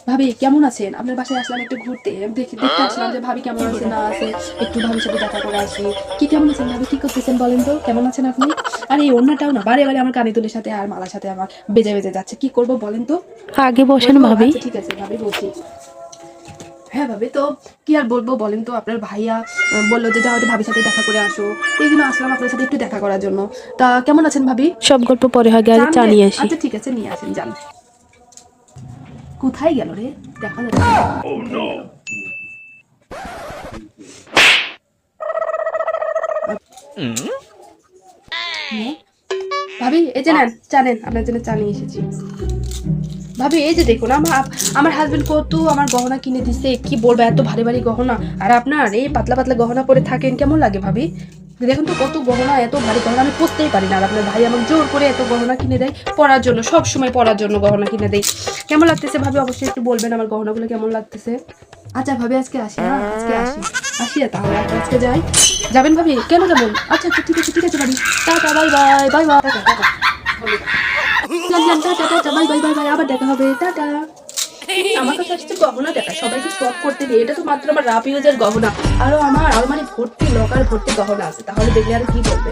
ভাবি কেমন আছেন? আপনার বাসায় আসলাম একটু ঘুরতে। দেখতে আসলাম যে ভাবি কেমন আছে না আছে। একটু ভাবির সাথে দেখা করে আসি। কি কেমন আছেন ভাবি? কি করতেছেন বলেন তো? কেমন আছেন আপনি? আর এই ওড়নাটাও না বারে, বারে আমার কানে দুলের সাথে আর মালার সাথে আমার বেজে, বেজে যাচ্ছে। কি করব বলেন তো? আগে বসেন বলবো? ভাবি। আচ্ছা ঠিক আছে ভাবি বলছি। হ্যাঁ ভাবি, তো কি আর বলবো বলেন তো? আপনার ভাইয়া বললো যে যাও একটু ভাবির সাথে দেখা করে আসো। এই জন্য আসলাম আপনার সাথে একটু দেখা করার জন্য। তা কেমন আছেন ভাবি? সব গল্প পরে হয়, আগে চা জানবে? নিয়ে আসি। আচ্ছা ঠিক আছে নিয়ে আসেন যান। কোথায় গেল রে? দেখা যাচ্ছে না। কোথায় গেল? হুম? ভাবি এই যে নেন চা, নেন আপনার জন্য চা নিয়ে এসেছি। ভাবি এই যে দেখুন আমার আমার হাজবেন্ড কত আমার গহনা কিনে দিছে, কি বলবো এত ভারী ভারী গহনা, আর আপনার এই পাতলা পাতলা গহনা পরে থাকেন কেমন লাগে ভাবি? দেখুন তো কত গহনা, এত ভারী গহনা আমি পরতেই পারি না, আর আপনার ভাই আমাকে জোর করে এত গহনা কিনে দেয় পরার জন্য, সব সময় পরার জন্য গহনা কিনে দেয়। কেমন লাগতেছে ভাবি অবশ্যই একটু বলবেন আমার গহনাগুলো কেমন লাগতেছে। আচ্ছা ভাবি আজকে আসি, হ্যাঁ আজকে আসি। আসি তাহলে আজকে যাই। যাবেন ভাবি? কেন যাবেন? আচ্ছা আচ্ছা ঠিক আছে ভাবি। Tata bye bye bye bye tata tata. যান যান tata tata bye bye bye bye, আবার দেখা হবে টাটা। আমার কাছে আসছে গহনা দেখা, সবাইকে শখ করতে নেই, এটা তো মাত্র আমার রাফ ইউজের গহনা। আরো আমার আলমারি ভর্তি লকার ভর্তি গহনা আছে, তাহলে দেখলে আর কি বলবে।